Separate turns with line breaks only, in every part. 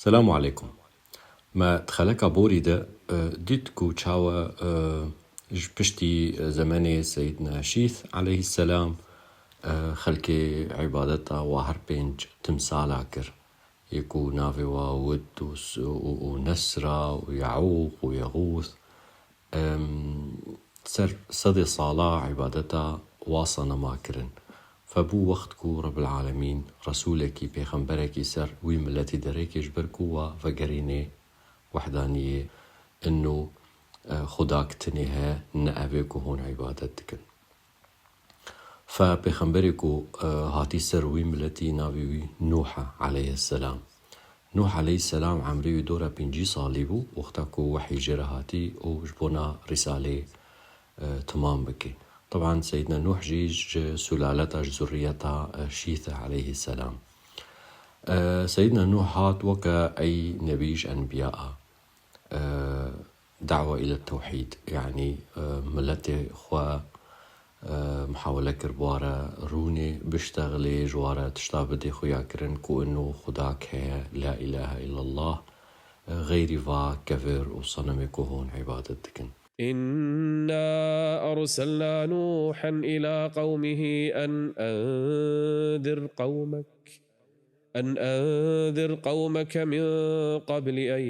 السلام عليكم. ما تخلك بوري ده ديتكو تشاوى بشتي زماني سيدنا شيث عليه السلام خلكي عبادتا وهر بينج تمثال كر يكو نافي وود ونسرة ويعوق ويغوث سر صدي صلاة عبادتا واصنا ماكرن فبو وقتكو رب العالمين رسولكي بيغمبركي سر ويملتي دريكي جبركو وفقريني وحدانية انو خداك تنيها نأبيكو هون عبادتكن فبيغمبركو هاتي سر ويملتي ناوي نوح عليه السلام. نوح عليه السلام عمري دورة بنجي صاليبو وقتاكو وحي جرهاتي وجبونا رسالة تمام بكي. طبعا سيدنا نوح جيج سلالته ذريته شيثة عليه السلام. سيدنا نوح هات وكا أي نبيج أنبياء دعوة إلى التوحيد، يعني ملتي خوا محاولة كربوارة روني بشتغلي جوارة تشتابدي خويا كرن كو إنو خداك هي لا إله إلا الله غيري فا كفر وصنمي كهون عبادتكن.
إنا أرسلنا نوحا إلى قومه أن أنذر قومك من قبل أن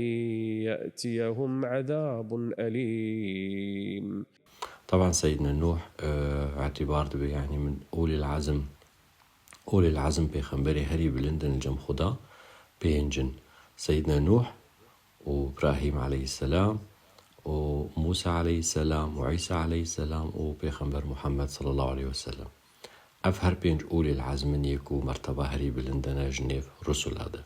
يأتيهم عذاب أليم.
طبعا سيدنا نوح اعتبار دبي يعني من أولي العزم بيخنبري هري بلندن الجم خدا بينجن سيدنا نوح وإبراهيم عليه السلام وموسى عليه السلام وعيسى عليه السلام وبيخنبر محمد صلى الله عليه وسلم. أفهر بينج أولي العزم يكو مرتبة هري بلندن جنيف رسول هذا.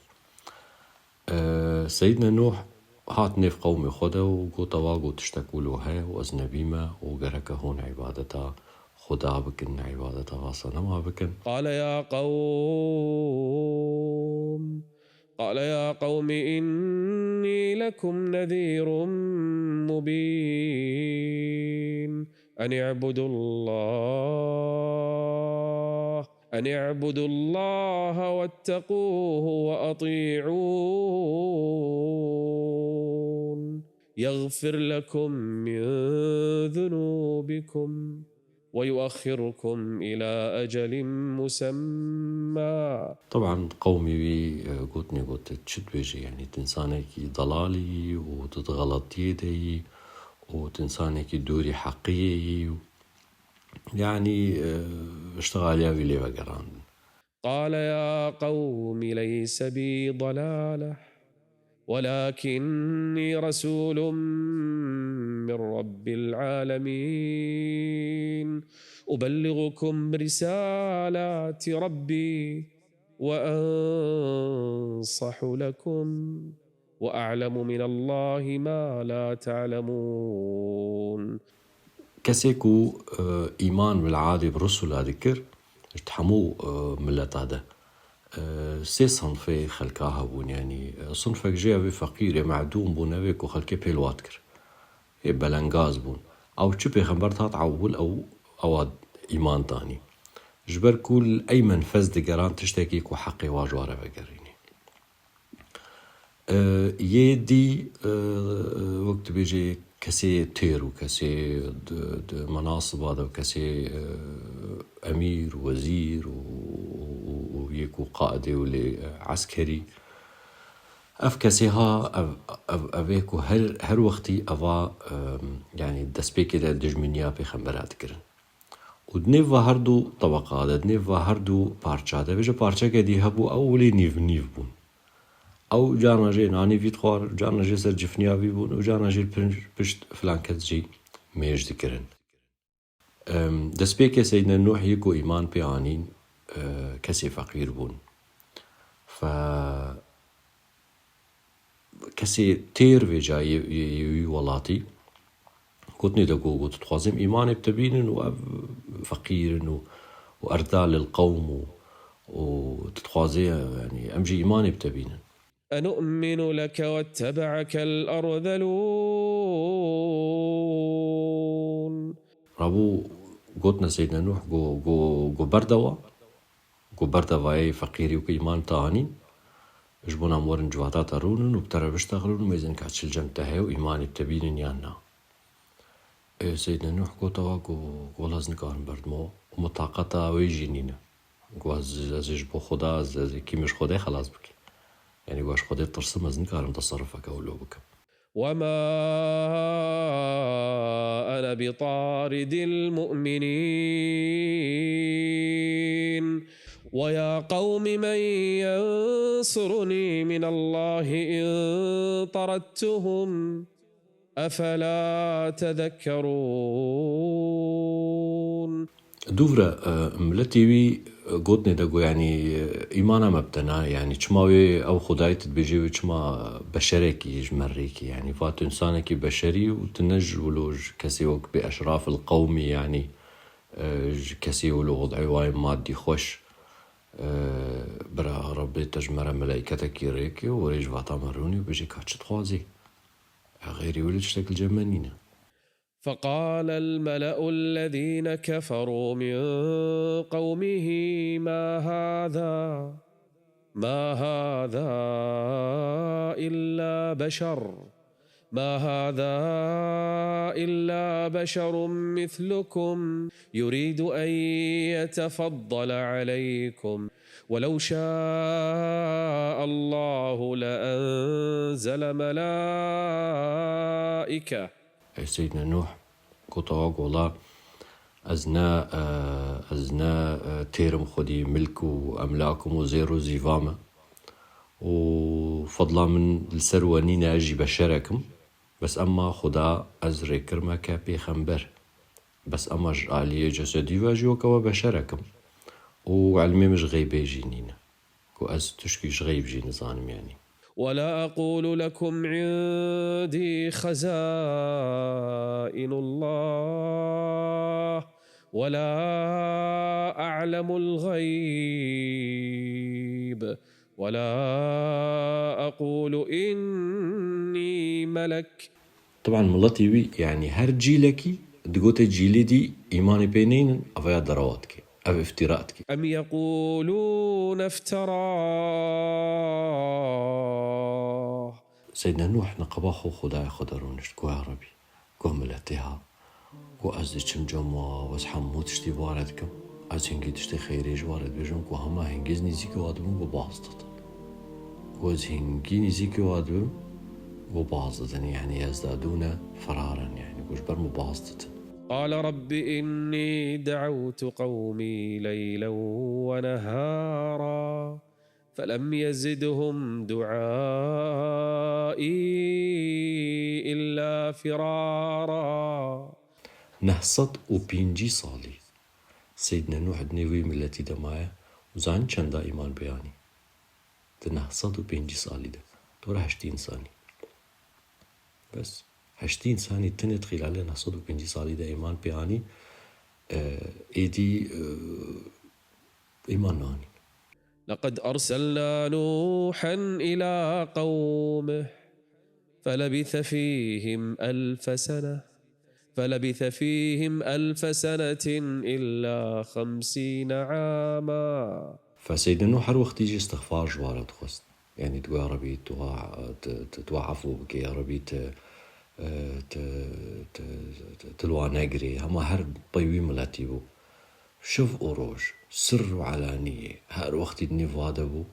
سيدنا نوح هات نيف قومي خدا وقو طواقو تشتكولو هاي وأزنبيمة وقرك هون عبادتا خدا بكن عبادتا غاصنا ما بكن.
قال يا قوم إني لكم نذير مبين أن اعبدوا الله واتقوه وأطيعون يغفر لكم من ذنوبكم ويؤخركم إلى أجل مسمى.
طبعا قومي بي قوت تشد بيجي يعني تنسانيكي ضلالي وتتغلط يدي وتنسانيكي دوري حقيقي يعني اشتغل يا لي بقران.
قال يا قوم ليس بي ضلالة ولكني رسول من رب العالمين أبلغكم رسالات ربي وأنصح لكم وأعلم من الله ما لا تعلمون.
كسيكو إيمان بالعادي برسول ذكر اتحمو ملت هذا سي صنفي خلقاها بون يعني صنفك جاوي فقير معدوم بون أبيكو خلقي بيلوات كر بلنغاز بون أو چو پیغمبر هات عول أو إيمان تاني جبر كل أي منفذ دقران تشتكيكو حقي واجوارة بقريني يدي وقت بيجي كسي تير وكسي مناصب هذا وكسي أمير وزير ويكو قائد ولي عسكري أفكسيها أبيكو هر وقتي أفا يعني دسبيكي دا دجمنيا بخمبرات كرن ودنيف هردو طبقات دنيف هردو بارچا دا بيجا بارچا كدي هبو أولي نيف بون أو جانا جي ناني فيت خوار جانا جي سر جفنيا بيبون وجانا جي بشت فلان كتجي ميج ذكرن. دسبيكي سيدنا نوح يكو إيمان بيانين كسي فقير بون ف كسي تير فيجا يولاتي كنتني دقو قلت تخوازم إيمان بتبين وفقير وأرذال القوم وتتخوازي يعني أمجي إيمان بتبين.
أنؤمن لك واتبعك الأرذلون.
رابو قلتنا سيدنا نوح جو بردوا أي فقيري وكيمان تاني جبونا مورن جواتات رونن وبترى بيشتغلون وميزن كاتش الجمتها وإيماني بتبين يانا سيدنا نوح قو توا قو لازن كارن بردمو ومطاقتا ويجينينا قو از بو خدا از كي مش خدا خلاص بك يعني قواش خدا ترسم ازن كارن تصرفك أولو بك
وما أنا بطارد المؤمنين ويا قوم من ينصرني من الله إن طردتهم أفلا تذكرون
دوفرا ملتي قوتني دقو يعني إيمانا مبتنا يعني چماوي أو خداي تتبجي وچما بشريكي جمريكي يعني فات إنسانكي بشري وتنج ولوج كسيوك بأشراف القومي يعني كسي ولو وضعي واي مادي خوش برا ربي تجمر ملايكتك يريكي وريج فاتا مروني وبيجي كاتش تخوازي غيري ولد شتك الجمانين
فقال الملأ الذين كفروا من قومه ما هذا إلا بشر مثلكم يريد أن يتفضل عليكم ولو شاء الله لأنزل ملائكة.
سيدنا نوح قطع قولا أزنا تيرم خدي ملك وأملاكم وزيرو زيفامة وفضلا من السروانين أجي بشركم بس أما خدا أزري كرما كابي خنبر بس أما جعلي جسدي واجيوك وبشركم وعلمي مش غيبي جينينا وأز تشكيش غيب جي نظام يعني
ولا أقول لكم عندي خزائن الله ولا أعلم الغيب ولا أقول إني ملك.
طبعا ملتي يعني هر جيلكي دقوت جيلي دي إيماني بينين أفيا درواتك أو افتراءتك
أم يقولون افتراه.
سيدنا نوح نقباخو خداي خدرونش كو عربي كو ملتها كو أزدي چم جمع وز حمو تشتي واردكم از هنگي تشتي خيريج وارد بيجم كو هما هنگيز نزيكي وادبون ببازدت كو از هنگي نزيكي وادبون ببازدتن يعني يزدادون فرارا يعني كوش بر مبازدتن
قال رب إني دعوت قومي ليلا ونهارا فلم يزدهم دعائي إلا فرارا.
نهصد و بينجي صالي سيدنا نوح دنيوي ملتي دمايا وزان چندا إيمان بياني ده نهصد و بينجي صالي ده دورة 80 ثاني بس 80 ثانية تنت خلال نهصد و بينجي صالي ده إيمان بياني إيدي إيمان ناني.
لقد أرسلنا نوحا إلى قومه فلبث فيهم ألف سنة إلا 50 عاما.
فسيدنا نوح هر وقت يجي استغفار جوارة تخست يعني تقول يا ربي توعفو بك يا ربي تلوى نقري هما هر طيوي ملاتيبو شوف أوروج سر وعلانية هر وقت نفادبو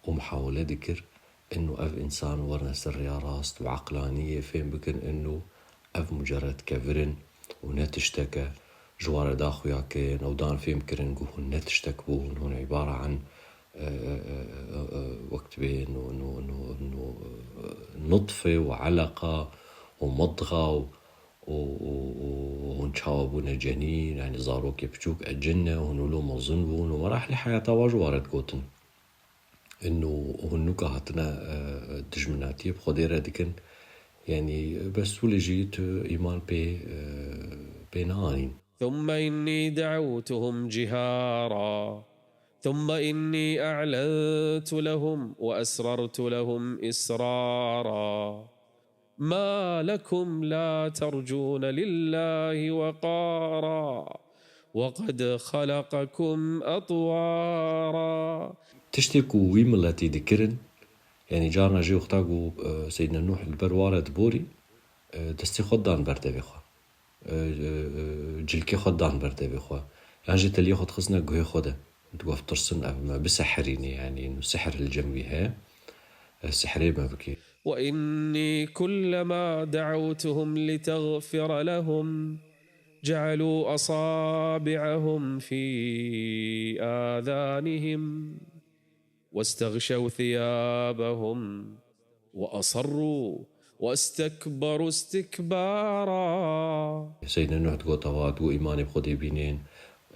ومحاولة ذكر إنه أف إنسان ورنا سر يا راست وعقلانية فين بكن إنه أف مجرد كفرن ونتشتكى جوار داخو ياكين أو دان فيم كرن قوه نتشتكبون هون عبارة عن وقت بين إنه نطفة وعلقة ومضغة ونشاوبون جنين يعني زاروك يبشوك الجنة ونولو مظنبون ومراحل حياة واجوارد قوتن إنه هنوكا هاتنا دجمناتي بخديرة ديكن يعني بس ولجيت إيمان بينانين.
ثم إني دعوتهم جهارا ثم إني أعلنت لهم وأسررت لهم إسرارا ما لكم لا ترجون لله وقارا وقد خلقكم أطوارا.
تشتكوا ويملتي ذكرن يعني جارنا جي وقتاقو سيدنا نوح البر وارد بوري دستي خدان برده بخوا جلكي خدان برده بخوا يعني جي تلي خد خزنا قوي خوده تقوف ترسن ما بسحريني يعني إنه سحر الجنبي ها السحري ما بكي.
وإني كلما دعوتهم لتغفر لهم جعلوا أصابعهم في آذانهم واستغشوا ثيابهم وأصروا واستكبروا استكبارا.
سيدنا نوح تقول طوات وإيماني بخدي بينين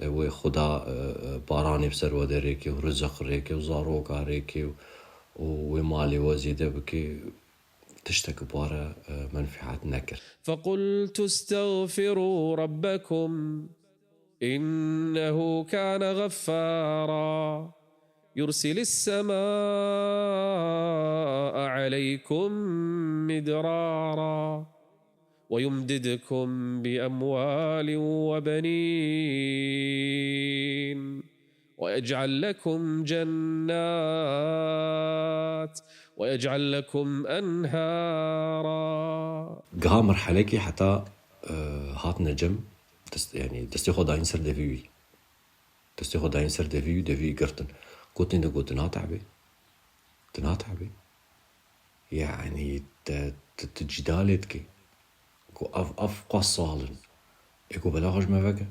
وخدا باراني بسر ودريكي ورزق ريكي وزاروكا ريكي ومالي وزيدة بكي تشتك بارا منفعات نكر.
فقلت استغفروا ربكم إنه كان غفارا يرسل السماء عليكم مدرارا ويمددكم بأموال وبنين ويجعل لكم جنات ويجعل لكم أنهارا.
قها مرحلة حتى هات نجم يعني تستيخو داين سر دفيوي تستيخو داين سر دفيوي قرتن قوتني دقو تناتعبي يعني تجدالتك أف قصالن إكو بلاغج ما بقى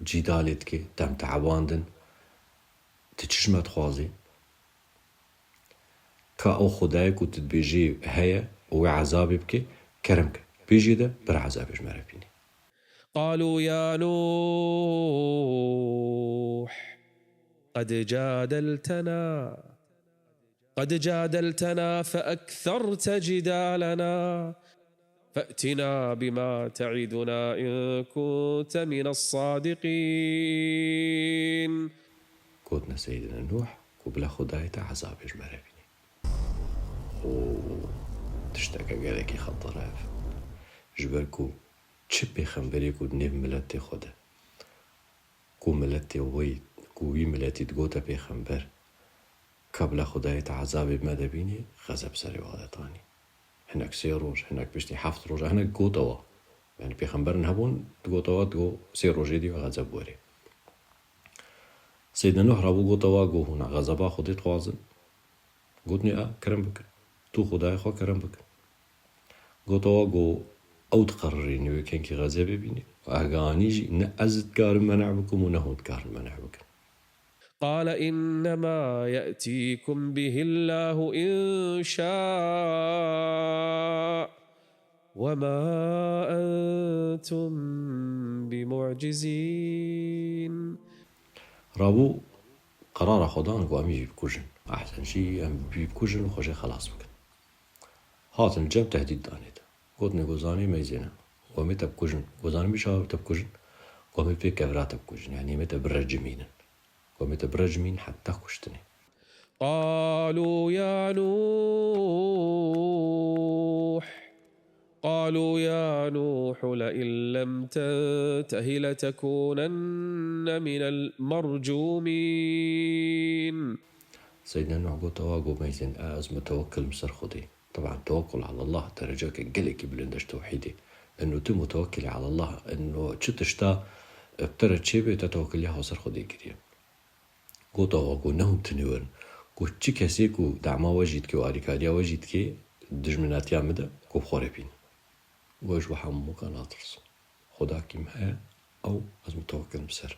جدالتك تم تعباندن تتشمت خوازي كأو خدايك وتتبيجي هيا وعذابي بكي كرمك بيجي ده بر عذابي جمرة بيني.
قالوا يا نوح قد جادلتنا فأكثرت جدالنا فأتنا بما تعدنا إن كنت من الصادقين.
قلنا سيدنا نوح قبل خدايته عذاب جمرة بيني تشتكى قالك خطراف جبركو تشبي خنبريكو نيف ملتي خدا كو ملتي وي كوي ملتي تقوتا بي خنبر قبل خدايته عذاب بمدى بيني غزب سري وغلطاني هناك سيروج هناك بشتي حفت روج هناك قوتوا يعني بي خنبر نهبون تقوتوا تقو سيروجي دي وغزب وري. سيدنا نوح رابو قوتوا قو هنا غزبا خديت خوازن قوتني كرم بك تو خداي خو كرم بك قوتوا قو أو تقرريني وكان كي غزة ببيني وأغانيجي نأزد كارم منع بكم ونهود كارم منع بكم.
قال إنما يأتيكم به الله إن شاء وما أنتم بمعجزين.
رابو قرار خدان قو أمي بكوجن أحسن شي أم بكوجن وخوشي خلاص بكن هات الجم تهديد دانيت قوتني قوزاني ميزينا ومتى بكوجن قوزاني مشاور تبكوجن قومي بيك كفرات بكوجن يعني متى برجمين ومتى برجمين حتى كشتني.
قالوا يا نوح لئن لم تنته لتكونن من المرجومين.
سيدنا نوح قو تواقو ميزين أزم توكل مسر خدي طبعا التوكل على الله درجاك قلك بلندش توحيدي انه تم متوكل على الله انه تشتا ابترت شيبه تتوكل يا سر خدي كريم قو تواقو نهم تنورن قو تشي كسيكو دعما وجدك واريكاليا وجدك دجمنات يامده قو بخوربين وجو حمو كاناترس خداكي مها او ازم توكل مسر.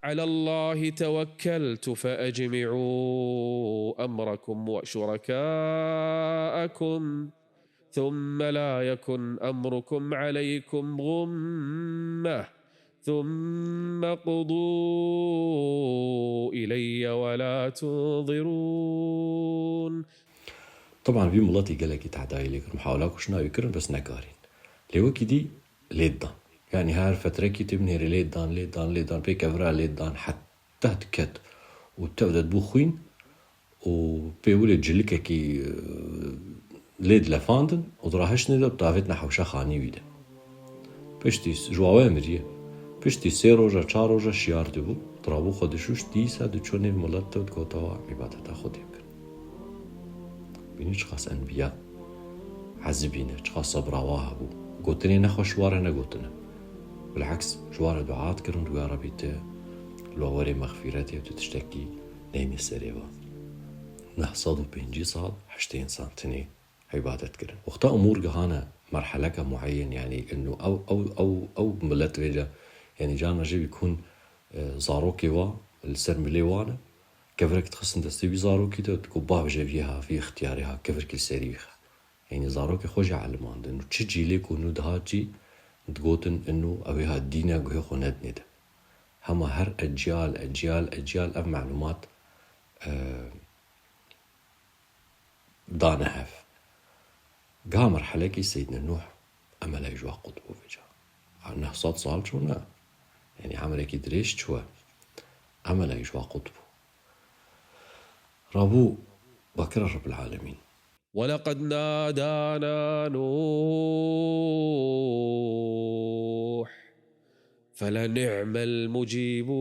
على الله توكلت فأجمعوا أمركم وشركاءكم ثم لا يكن أمركم عليكم غمة ثم قضوا إلي ولا تنظرون.
طبعا في ملاتي قالك تعداي لك محاولاك وشنا يكرن بس نكارين ليوكي دي ليدان يعني هار فترة كي تبني ليدان بيك أفرا ليدان حتى تكت وتبدأ تبوخين وبيقول جلك كي ليد لفاندن وضراهش ندا بتعفتنا حوشا خاني ويدا بشتيس جواوه مريه بشتي 3 روزا 4 روزا شیار دبو درابو خودشوش 10 ساعت چونه ملت تو گوتاوا عبادت خودی بکن بینی چقاس انبیا عذبینه چقاس صبراوها بو قوتني نخو شواره نقوتنا بالعكس شواره دعات كرن ويا ربي لو وري مغفرتي وتشتكي نيني سريوا نحصادو بينجي صال حشتين سنتني عبادة كرن وقتا أمور جهانا مرحلة معين يعني إنه أو ملت فيجا يعني جانا جي بيكون زاروكي وا السرملي وانا كفرك تخصن دستي زاروكي تكوبا بجفيها في اختيارها كفرك السريخ يعني زاروكي خوش علمان إنه تشجي لك إنه دهاتي تقولن إنه أبيها الدينا جوه خند نده هما هر أجيال أم معلومات دانا هف قا مرحلة كي سيدنا نوح أما لا يجوا قطبه فيجا عنه صاد صال شونا يعني عمل كي دريش شو أما لا يجوا قطبه رابو بكر رب العالمين
ولقد نادانا نوح فلنعم المجيبون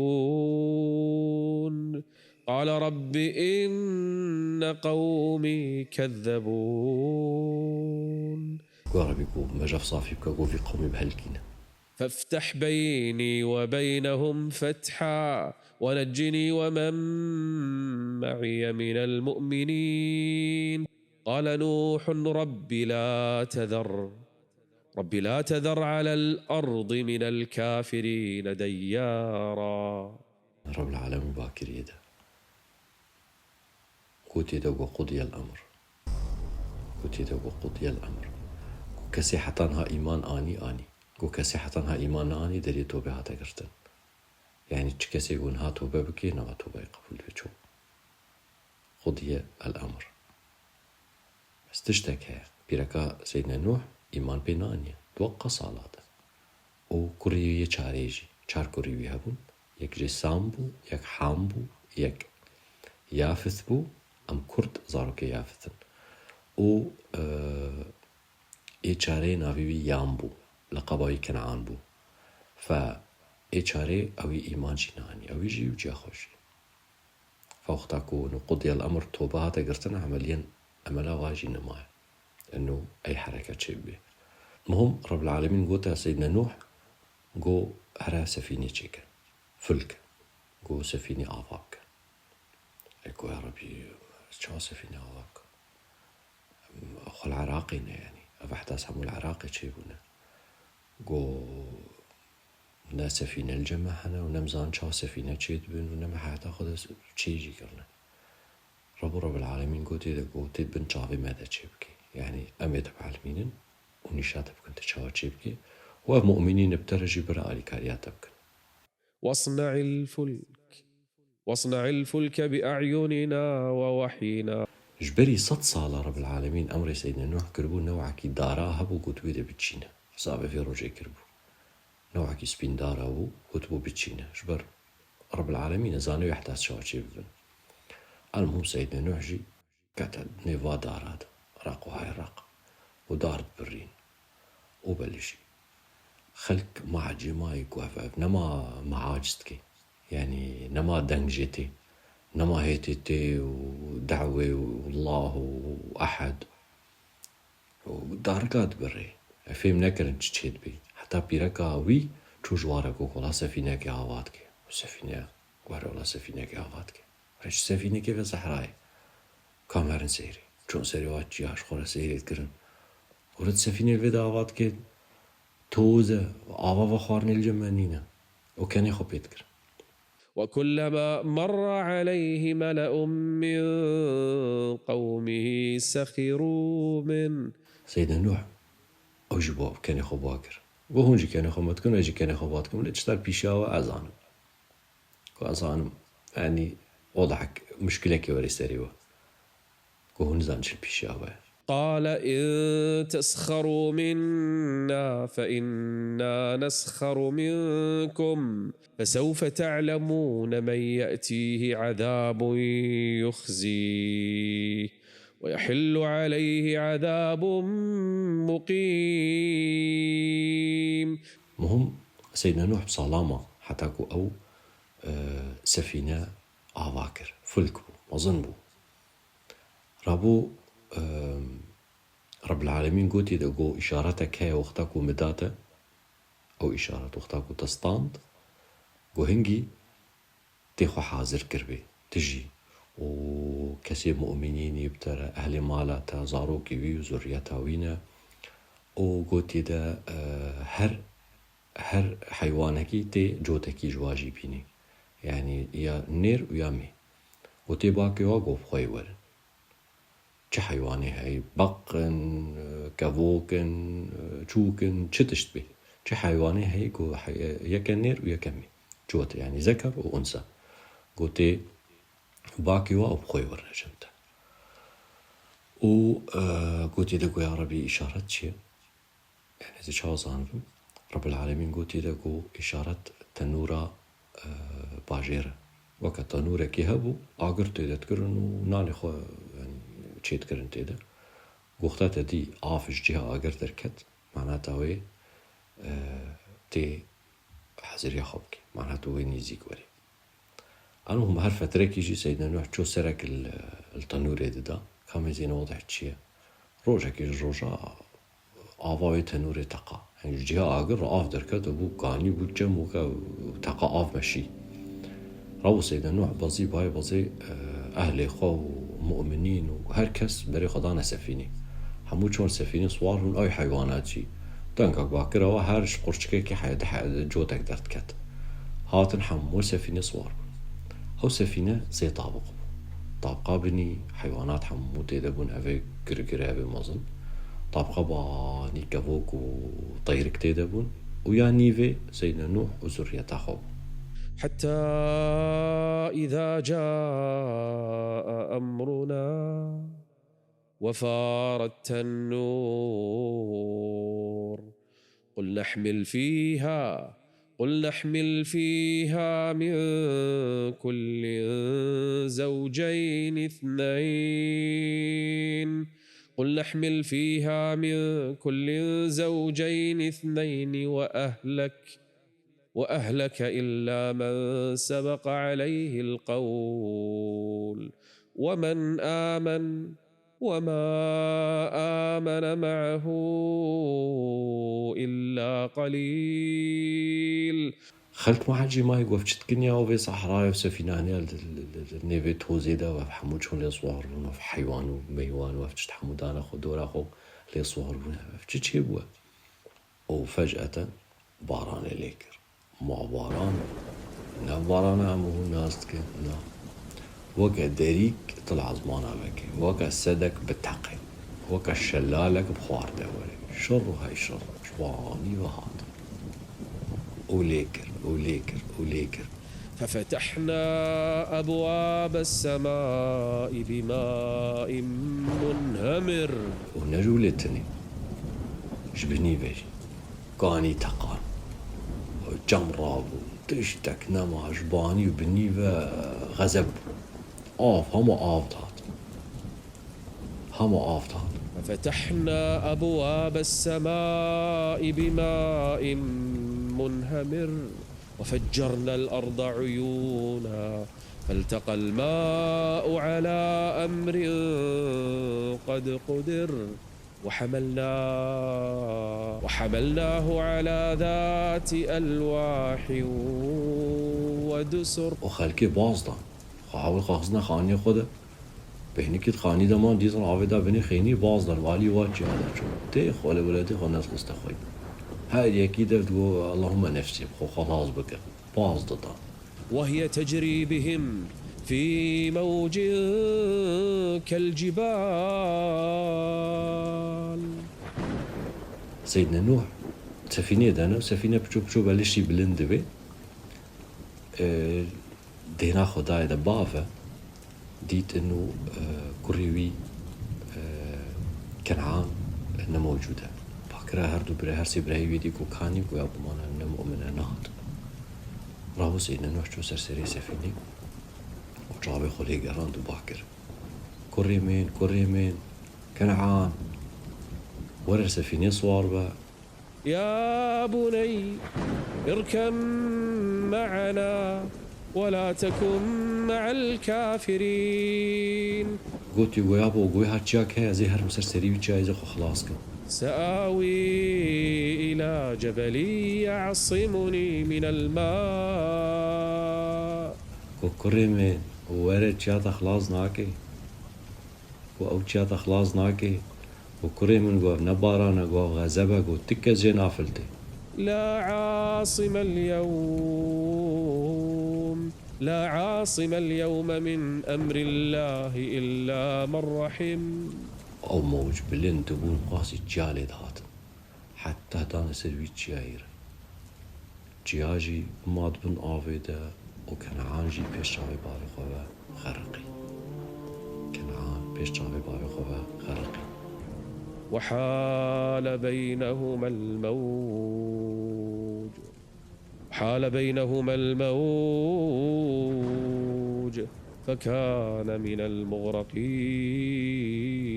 قال رب إن قومي كذبون
قال ربي قو مجف صافي بكا في قومي بهالكينا
فافتح بيني وبينهم فتحا ونجني ومن معي من المؤمنين قال نوح رب لا تذر على الأرض من الكافرين ديارا.
رب العالمين باكر يدا قوت يدا وقضي الأمر كسي حتى انها إيمان آني كسي حتى انها إيمان آني دلي توبة هاتا قرتن يعني كسي يقول ها توبة بكي نما توبة قبول بيشو قضي الأمر بس تشتكى بيركا سيدنا نوح إيمان بينانيا توقع صلاة و كوريوية چاريجي چار كوريوية هبون يك جي سامبو يك حامبو يك يافث بو أم كرد زاروك يافثن و اي چاره ناوی یامبو لقبای کنعان بو ای چاره اوی ایمان جنانی اوی جیو جا خوشی فوقتا كون قضي الأمر توبة هاتا قرتنا عمليا أملا واجي نمايا إنه أي حركة تشبه مهم رب العالمين قوتا سيدنا نوح قو هرا سفينة تشيكا فلك قو سفينة آفاك ايكو يا ربي شو سفينة آفاك أخو العراقين يعني أفحتاس همو العراقي تشيبونا قو نا سفينة الجمع هنا ونمزان شا سفينة تشيد بن ونما حتى خد تشيجي كرنا رب العالمين قوتي دا قوتي بن شافي ماذا تشيبكي يعني أمي تبع العالمين ونشات بكن تشاور تشيبكي ومؤمنين بترجي برا آلي كاريات بكن
واصنع الفلك بأعيننا ووحينا
جبري 6 صالة رب العالمين أمر سيدنا نوح كربو نوعكي دارا هبو قوتوي دا بتشينا حسابه في رجي كربو نوعكي سبين دارا هبو قوتبو بتشينا جبر رب العالمين زانو يحتاج شواشي ببن المهم سيدنا نوح جي كتل نيفا دارات راقو هاي راق ودارت برين وبلشي خلق مع جماعي كوافف نما معاجزتكي يعني نما دنجتي نما هيتي ودعوة والله وأحد وداركات بري فيم نكرن تشتيد بي حتى بيركا وي تجوارك ولا سفينة كي عواتك سفينة ولا سفينة كي عواتك رش سفينة كيف صحراي كاميرن سيري چون سيري واتجياش خورا سيري تكرن ورد سفينة الفيدا عواتك توزة آوا وخارن الجمانينة وكان يخو بيتكرن
وكلما مر عليه ملأ من قومه سخروا من
سيدنا نوح أو جباب كان يخو باكر وهونجي كان يخو متكن ويجي كان يخو باتكم لتشتار بيشاوة أزانم كأزانم يعني وضحك مشكلة كي وري سريوة كهون زانش البيشاوة
قال إن تسخروا منا فإنا نسخر منكم فسوف تعلمون من يأتيه عذاب يخزيه ويحل عليه عذاب مقيم.
مهم سيدنا نوح بصلامة حتاكو أو سفينة آواكر فلك بو مظن بو رابو رب العالمين قوتي دا قو إشارتك هي وقتاكو مداتا أو إشارة وقتاكو تستاند قو هنجي تيخو حاضر كربي تجي وكسي مؤمنين يبتر أهل مالاتا زاروكي ويو زريتا وينا وقوتي دا هر حيوانكي تي جوتكي جواجي بيني يعني يا نير ويا مي وتي باكي واقو بخوي ورن چه حيواني هاي بقن كافوكن چوكن چه تشتبه چه حيواني هاي قو يكا نير ويكا مي جوت يعني ذكر وأنثى قوتي باكي واقو بخوي ورن جمتا و قوتي دقو يا ربي إشارات شيء يعني إذا شازان رب العالمين قوتي دقو إشارة تنورا باجيرة وكا تنورا كي هبو آقر تيدا تكرن ونالي خو يعني تشيت كرن تيدا قوختاتا دي آفش جيها آقر دركت معناتها وي تي حزر يخبكي معناتها وي نيزيك وري أنا هم هر فترة كيجي سيدنا نوح شو سرك التنوري دا كامي زين واضح تشيه روجا كيج روجا آفاوي تنوري تقا يعني جيها آقر آف دركت وبو قاني بو جم وكا تقا آف مشي رو سيدنا نوح بزي باي بزي أهل خو مؤمنين وهركس بري خدانا سفيني همو چون سفيني سوارون أي حيوانات جي دانكاك باكرا وهرش قرشكي كي حياد جوتك درت كت هاتن حمو سفيني سوار هو سفينة زي طابقة بني حيوانات حمو تيدبون أفي قرقر أفي مظن طابقة باني كفوك وطيرك تيدبون ويا نيفي سيدنا نوح وزريته خو
حتى إذا جاء أمرنا وفارت النور قل نحمل فيها من كل زوجين اثنين قل نحمل فيها من كل زوجين اثنين وأهلك إلا من سبق عليه القول ومن آمن وما آمن معه إلا قليل.
خلت ما حجي ما يقف تشتكنيا وفي صحراء وسفينانيا النيفي توزيدا وفحمو شون ليصوار وفي حيوان وميوان وفي تحمو دانا خو دورا خو ليصوار وفي تشيبوا وفجأة باران ليكر ما باران نا باران همو ناس كي نا وكا دريك طلع زمانا بكي وكا السدك بتقي وكا الشلالك بخوار دوري شر هاي شر شواني وهذا وليكر
ففتحنا أبواب السماء بماء منهمر
ونجولتني جبني بيجي كاني تقان جمراب تشتك نما جباني وبني غزب هما آف تات
ففتحنا أبواب السماء بماء منهمر وفجرنا الأرض عيونا فالتقى الماء على أمر قد قدر وحملناه على ذات ألواح ودسر
وخلكي باصدا خاول خاصنا خاني خده بهني كده خاني دمان ديزن عابدا بني خيني باصدا والي واجي هذا شو تيخ ولا ولادي خناس مستخوي هاي أكيد تقول اللهم نفسي خلاص بك باصدا
وهي تجري بهم في موج كالجبال.
سيدنا نوح سفينة دانا سفينة بشو بلشي بلند بي دينا خداي دبافة ديت انه كريوي كنعان انه موجودة باكرا هردو بري هرسي براهي ويدي كو كاني كو يابو مانا انه مؤمنة نهض راهو سيدنا نوح شو سرسري سفينة وجابي خلي قران دو باكر كري مين كنعان ورر سفينة صوار با
يا بني اركب معنا ولا تكن مع الكافرين
قوتي ويابو وقوي هاتشاك هيا زي هر مسر سريوي جايزة خلاص كن
سآوي إلى جبل يعصمني من الماء
كو كريمي وورد جاتا خلاص ناكي او جاتا خلاص ناكي وكريمن قو نبارانا قو غزبا قو تكا زي نافلتي
لا عاصم اليوم لا عاصم اليوم من أمر الله إلا من رحم
او موج بلين تبون قاسي جالي دهات حتى دانا سروي جاير جياجي ماد بن آفيدا وكنعان جي بيشاوي باري خواه غرقي كنعان بيشاوي باري خواه غرقي
وحال بينهما الموج حال بينهما الموج فكان من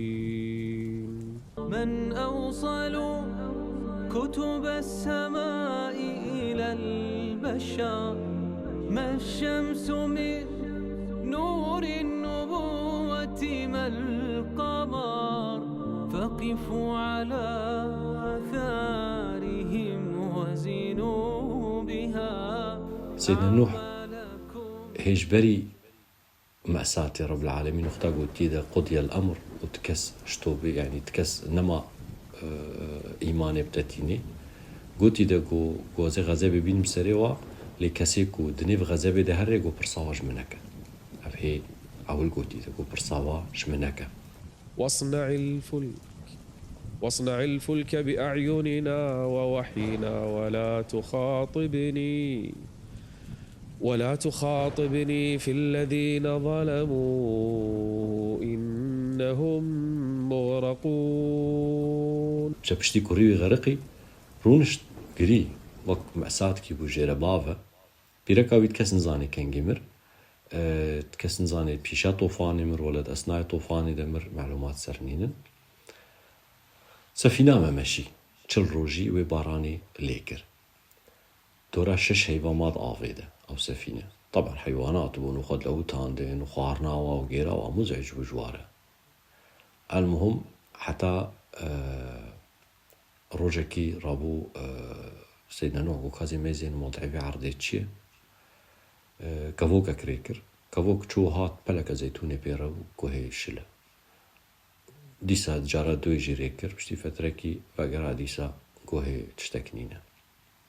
المغرقين
من أوصل كتب السماء إلى البشر ما الشمس من نور النبوة ما القمر فقفوا على آثارهم وزنوا بها
سيدنا نوح هيجبري مأساتي رب العالمين واختاقوا تيدا قضي الأمر وتكس شتوبي يعني تكس نما إيماني بتاتيني قوتي دا قو زي غزابي بين مسريوا لكسيكو دنيف غزابي ده هري قو برصاواج منك هي أول قوتي دا قو برصاواج منك
واصنع الفلك بأعيننا ووحينا ولا تخاطبني في الذين ظلموا إنهم مغرقون
شبشتي كوريوي غرقي رونشت قري وقت مأساتكي بو جيرا بافا بيركاوي تكسن زاني كان جمر تكسن زاني بيشا طوفاني مر ولد أثناء طوفاني دمر معلومات سرنين سفينة ما ماشي چل روجي وباراني ليكر دورا 6 حيوانات آفيدة أو سفينة طبعا حيوانات بونو خد لأوتان دين وخارناوا وغيرها ومزعج وجواره المهم حتى روجكي رابو سيدنا نوح وكازي ميزين موضعي عرضي تشي كفوكا كريكر كفوك چو هات بلك زيتوني بيرا وكوهي شلا ديسا جارة دوي جيريكر بشتي فتركي وقرا ديسا كوهي تشتكنينا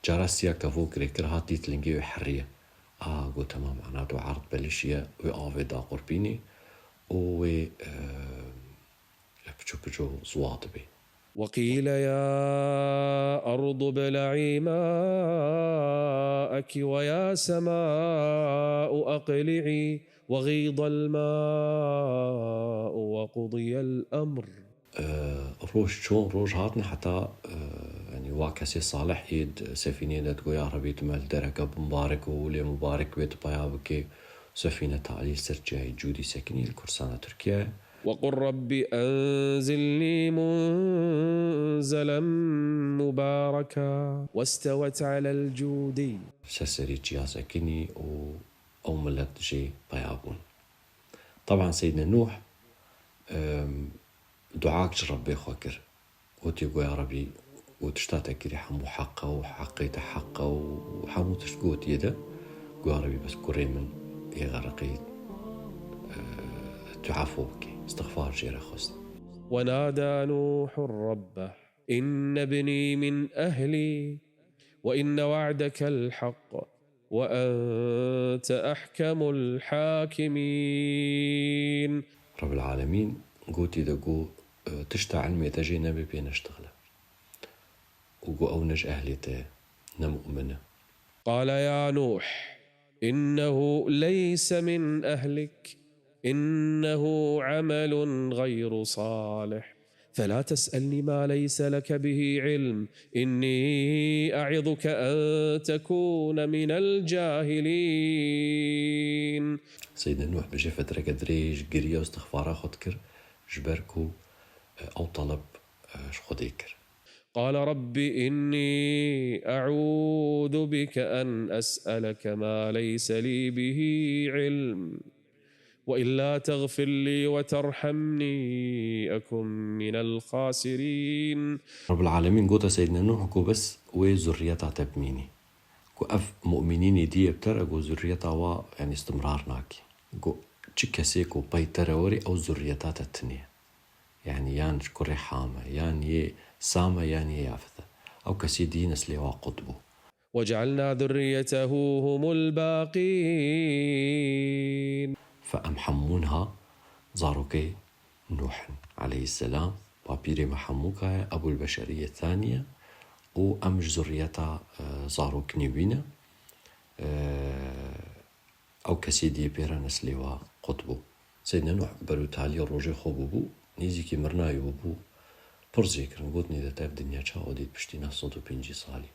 جارة سيا كفوك ريكر هات ديت لنجي وحرية قو تمام معناتو عرض بلشية وآفي دا قربيني وي بجو زواطبي
وقيل يا أرض ابلعي ماءك ويا سماء أقلعي وغيض الماء وقضي الأمر
روج هاتن حتى يعني واكسي صالح يد سفينة دتقو يا ربي تمال دركة مبارك ولي مبارك بيت بيابكي سفينة تعليل سرجاي جودي سكني الكرسانة تركيا
وقل رب أنزلني منزلا مباركا واستوت على الجودي
سسري جيا سكني أو ملت جي بيابون طبعا سيدنا نوح دعاك ربي خوكر وتيقو يا ربي وتشتاتك ري حمو حقه وحقيت حقه وحمو تشقوت يدا قو يا ربي بس كريمن يغرقيت تعافوك استغفار جيرا خست
ونادى نوح ربه إن ابني من أهلي وإن وعدك الحق وأنت أحكم الحاكمين
رب العالمين قوتي دقو تشتع علمي تجي نبي بين اشتغله وقو أونج أهلي نمؤمنة
قال يا نوح إنه ليس من أهلك إنه عمل غير صالح فلا تسألني ما ليس لك به علم إني أعظك أن تكون من الجاهلين
سيدنا نوح بجي فترة قدريج قرية واستغفارا خدكر جبركو أو طلب خديكر
قال رب إني أعوذ بك أن أسألك ما ليس لي به علم وإلا تغفر لي وترحمني أكن من الخاسرين.
رب العالمين قوتا سيدنا نوح كو بس وذريتها تبميني كو أف مؤمنين دي ابتر أقو ذريتها و يعني استمرار ناكي قو چكسي كو بيتروري أو ذريتها تتنية يعني يان كوري حامة يان يه سامة يان يه يافثة أو كسي دي نسلي وقطبو
وجعلنا ذريته هم الباقين.
فأمحمونها زاروكي نوح عليه السلام وبيري محموكا أبو البشرية الثانية وأمج ذريتها زاروك نيوينة أو كسيدي بيرا نسلي وقطبو. سيدنا نوح برو تالي روجي خوبو بو نيزي كي مرنايو بو پرزيكرن قوت نيدا تاف دنيا چا وديد پشتي 950 سالي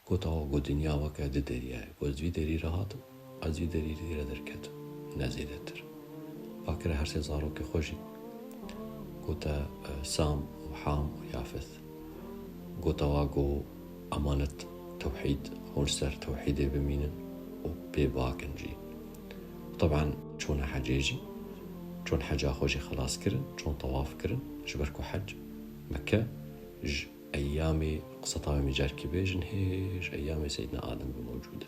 قوت آقا دنيا وكا دي دريا قوت زوي دري رهاتو ازوي دري ديرا دركتو نزيدتر فاكر هر سي زاروكي خوشي قوت سام وحام ويافث قوت واقو أمانة توحيد هونسر توحيدي بمينن وبيباكن جي طبعا چون حجيجي چون حجا خوشي خلاص كرن چون طواف كرن جبركو حج مكة أيامي قصتها مجار كبيجن هيج أيامي سيدنا آدم بموجودة.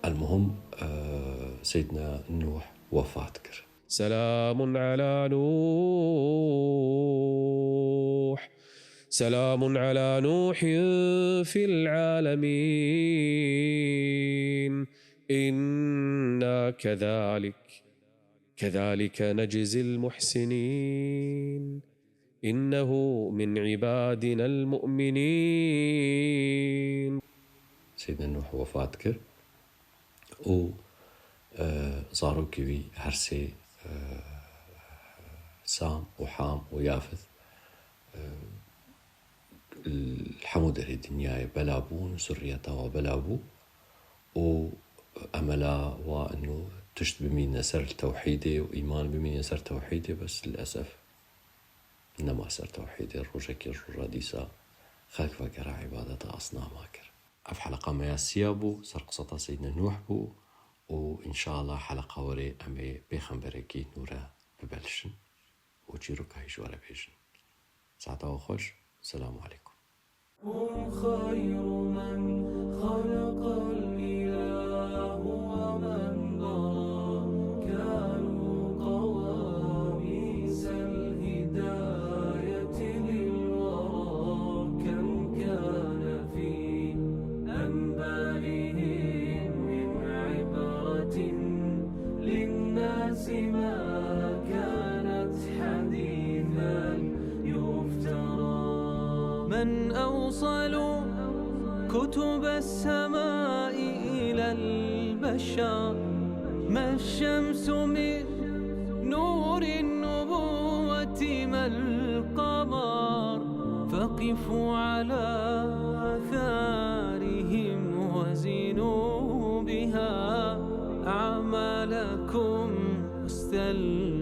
المهم سيدنا نوح وفاة كر.
سلام على نوح سلام على نوح في العالمين إنا كذلك نجزي المحسنين إنه من عبادنا المؤمنين.
سيدنا نوح وفاة كر و زاروكي بي هرسي سام وحام ويافث الحمد لله الدنيا بلابون سريتا وبلابو وأملا وأنه تشت بمين نسر توحيدي وإيمان بمين نسر توحيدي بس للأسف إنما سر توحيدي الرجكي الراديسة خلق فقرا عبادة أصنام ماكر. أف حلقة ما يسيابو سر قصة سيدنا نوح بو وإن شاء الله حلقة وري أمي بيخنبركي نورا ببلشن وجيروك هيجوارا بيجن ساعتا وخوش. السلام عليكم.
هم خير من خلق الإله ومن ضرى كانوا قواميس الهداية للورى كم كان في أنبالهم من عبرة للناس ما كانت حديثا يفترى. من أوصل كتب السماء إلى البشر ما الشمس من نور النبوة ما القمر فقفوا على آثارهم وزنوا بها أعمالكم واستلموا